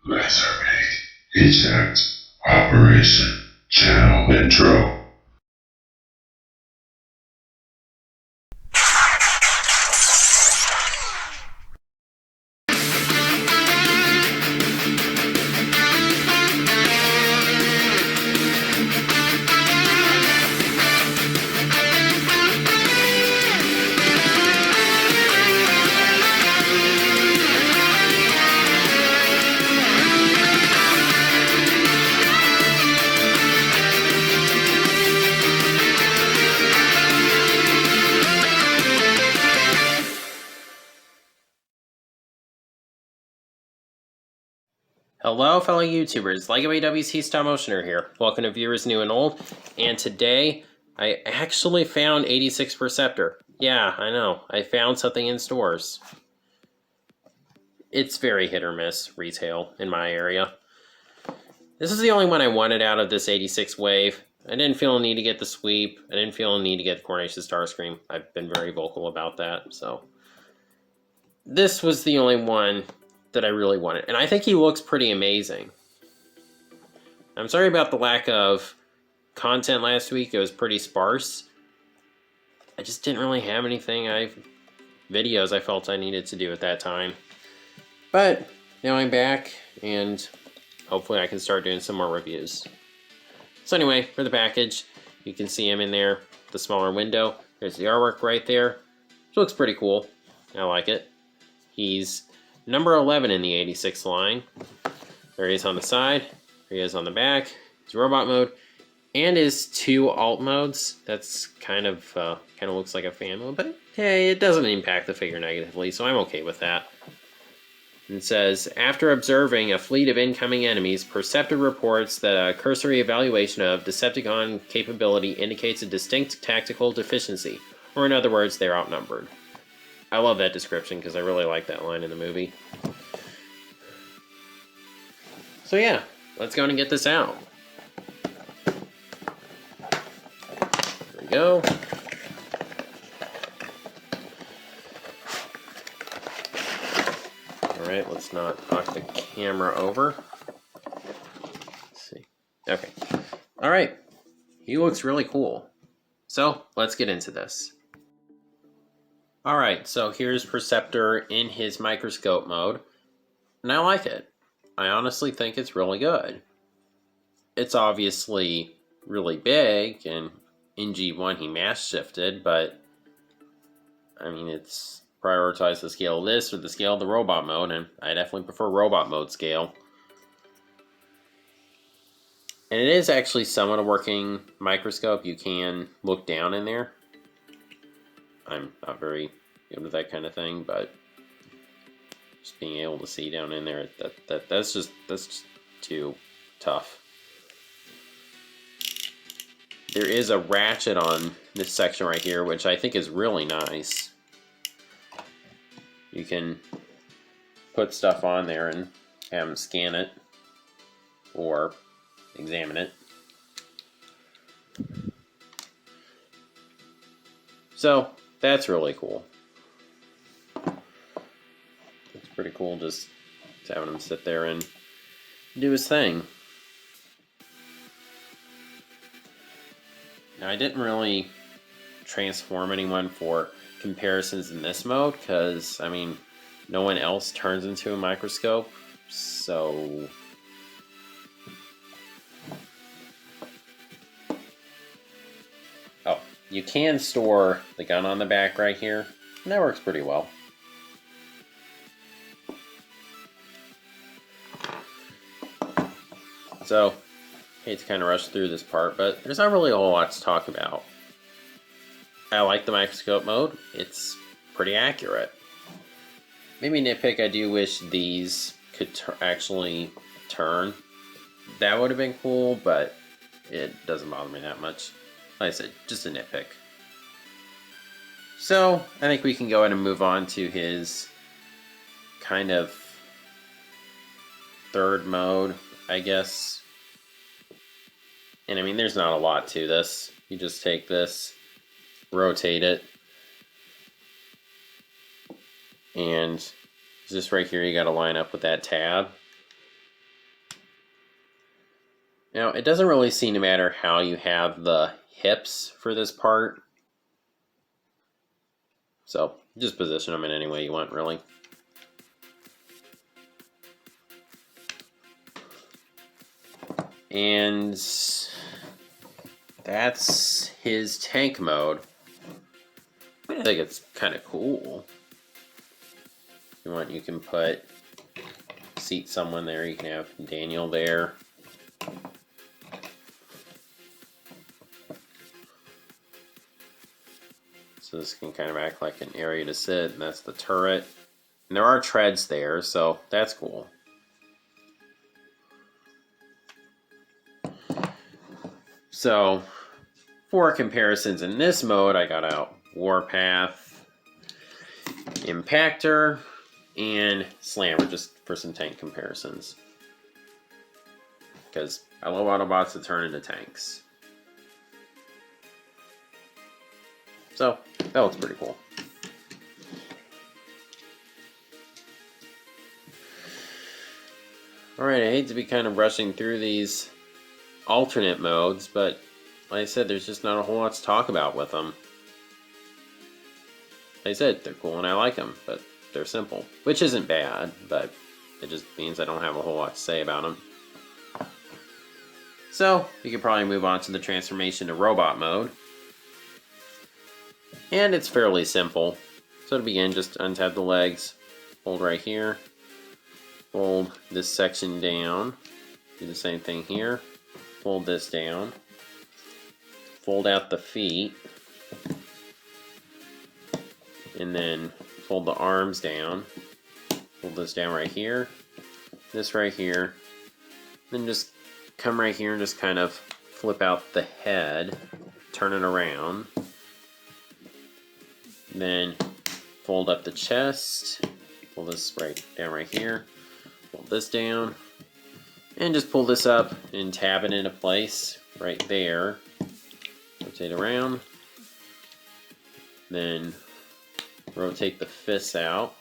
Lasermate, eject, operation, channel intro. Hello, fellow YouTubers. LEGO AWC Stop Motioner here. Welcome to viewers new and old. And today, I actually found 86 Perceptor. Yeah, I know. I found something in stores. It's very hit or miss retail in my area. This is the only one I wanted out of this 86 wave. I didn't feel a need to get the sweep. I didn't feel a need to get Coronation Starscream. I've been very vocal about that, so. This was the only one that I really wanted. And I think he looks pretty amazing. I'm sorry about the lack of content last week. It was pretty sparse. I just didn't really have anything videos I felt I needed to do at that time. But now I'm back and hopefully I can start doing some more reviews. So anyway, for the package, you can see him in there, the smaller window. There's the artwork right there. Which looks pretty cool. I like it. He's number 11 in the 86 line. There he is on the side. There he is on the back. His robot mode. And his two alt modes. That's kind of looks like a fan mode, but hey, it doesn't impact the figure negatively, so I'm okay with that. It says, after observing a fleet of incoming enemies, Perceptor reports that a cursory evaluation of Decepticon capability indicates a distinct tactical deficiency, or in other words, they're outnumbered. I love that description because I really like that line in the movie. So yeah, let's go and get this out. There we go. Alright, let's not knock the camera over. Let's see. Okay. Alright. He looks really cool. So, let's get into this. Alright, so here's Perceptor in his microscope mode. And I like it. I honestly think it's really good. It's obviously really big, and in G1 he mass shifted, but I mean, it's prioritized the scale of this or the scale of the robot mode, and I definitely prefer robot mode scale. And it is actually somewhat a working microscope. You can look down in there. I'm not very good with that kind of thing, but just being able to see down in there, that's just too tough. There is a ratchet on this section right here, which I think is really nice. You can put stuff on there and have them scan it or examine it. So that's really cool. It's pretty cool just having him sit there and do his thing. Now I didn't really transform anyone for comparisons in this mode because, I mean, no one else turns into a microscope, so oh, you can store the gun on the back right here, and that works pretty well. So, hate to kind of rush through this part, but there's not really a whole lot to talk about. I like the microscope mode. It's pretty accurate. Maybe nitpick, I do wish these could actually turn. That would have been cool, but it doesn't bother me that much. Like I said, just a nitpick. So, I think we can go ahead and move on to his kind of third mode, I guess. And I mean, there's not a lot to this. You just take this, rotate it, and just right here you got to line up with that tab. Now, it doesn't really seem to matter how you have the hips for this part. So, just position them in any way you want, really. And that's his tank mode. I think it's kind of cool. If you want, you can seat someone there. You can have Daniel there. So this can kind of act like an area to sit, and that's the turret. And there are treads there, so that's cool. So, for comparisons in this mode, I got out Warpath, Impactor, and Slammer, just for some tank comparisons. Because I love Autobots that turn into tanks. So, that looks pretty cool. Alright, I hate to be kind of rushing through these alternate modes, but like I said, there's just not a whole lot to talk about with them. Like I said, they're cool and I like them, but they're simple. Which isn't bad, but it just means I don't have a whole lot to say about them. So, we could probably move on to the transformation to robot mode. And it's fairly simple. So to begin, just untab the legs, hold right here, fold this section down, do the same thing here, fold this down, fold out the feet, and then fold the arms down, fold this down right here, this right here, then just come right here and just kind of flip out the head, turn it around, then fold up the chest, pull this down right here, fold this down, and just pull this up and tab it into place right there. Rotate around, then rotate the fists out.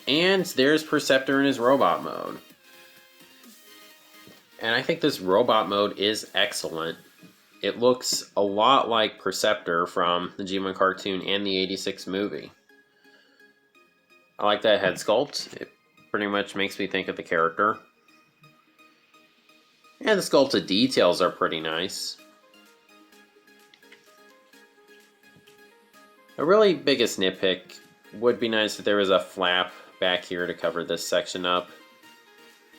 And there's Perceptor in his robot mode. And I think this robot mode is excellent. It looks a lot like Perceptor from the G1 cartoon and the '86 movie. I like that head sculpt. It pretty much makes me think of the character. And the sculpted details are pretty nice. A really biggest nitpick would be nice if there was a flap back here to cover this section up.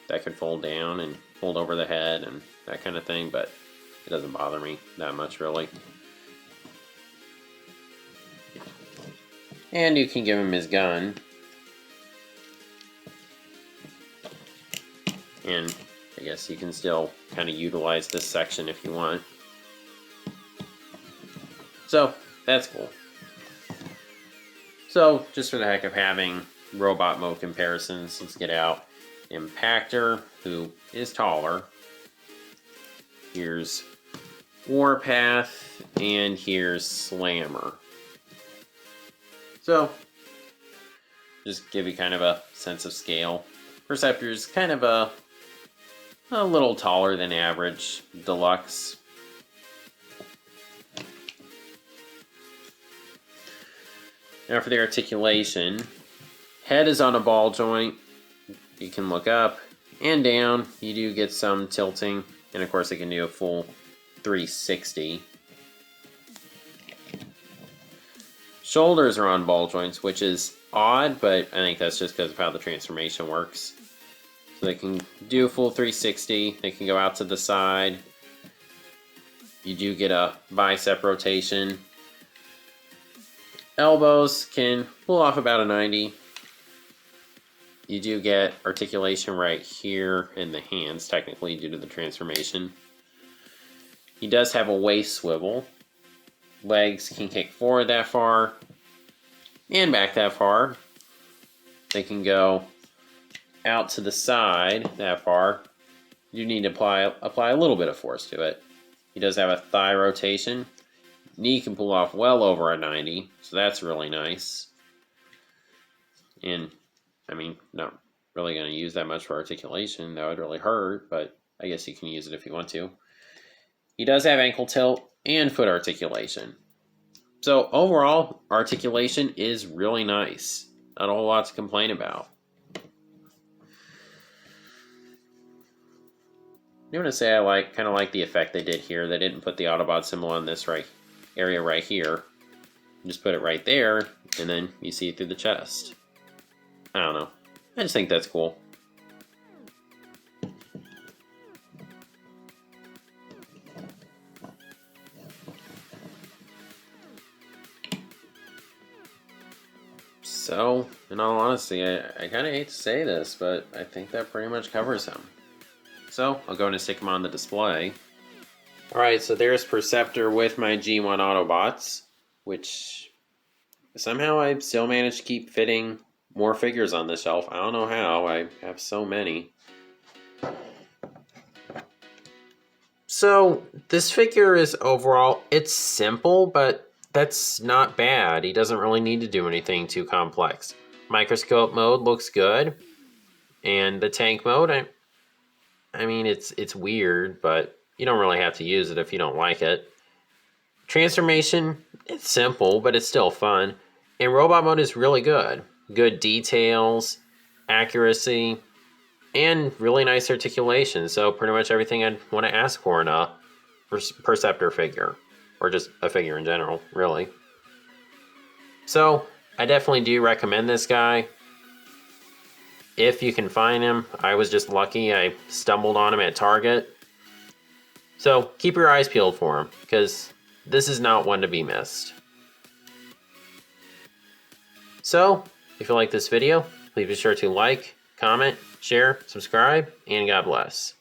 That could fold down and fold over the head and that kind of thing, but it doesn't bother me that much, really. And you can give him his gun. And I guess you can still kind of utilize this section if you want. So, that's cool. So, just for the heck of having robot mode comparisons, let's get out Impactor, who is taller. Here's Warpath, and here's Slammer. So, just give you kind of a sense of scale. Perceptor is kind of a little taller than average Deluxe. Now for the articulation, head is on a ball joint. You can look up and down. You do get some tilting, and of course it can do a full 360. Shoulders are on ball joints, which is odd, but I think that's just because of how the transformation works. So they can do a full 360. They can go out to the side. You do get a bicep rotation. Elbows can pull off about a 90. You do get articulation right here in the hands, technically, due to the transformation. He does have a waist swivel. Legs can kick forward that far and back that far. They can go out to the side that far. You need to apply a little bit of force to it. He does have a thigh rotation. Knee can pull off well over a 90, so that's really nice. And, I mean, not really going to use that much for articulation. That would really hurt, but I guess you can use it if you want to. He does have ankle tilt and foot articulation. So overall, articulation is really nice. Not a whole lot to complain about. I'm gonna say I kind of like the effect they did here. They didn't put the Autobot symbol on this area right here. Just put it right there, and then you see it through the chest. I don't know. I just think that's cool. So, in all honesty, I kind of hate to say this, but I think that pretty much covers him. So, I'll go ahead and stick him on the display. Alright, so there's Perceptor with my G1 Autobots, which somehow I still managed to keep fitting more figures on this shelf. I don't know how, I have so many. So, this figure is overall, it's simple, but that's not bad. He doesn't really need to do anything too complex. Microscope mode looks good. And the tank mode, I mean, it's weird, but you don't really have to use it if you don't like it. Transformation, it's simple, but it's still fun. And robot mode is really good. Good details, accuracy, and really nice articulation. So pretty much everything I'd want to ask for in a Perceptor figure. Or just a figure in general, really. So, I definitely do recommend this guy. If you can find him, I was just lucky. I stumbled on him at Target. So, keep your eyes peeled for him, because this is not one to be missed. So, if you like this video, please be sure to like, comment, share, subscribe, and God bless.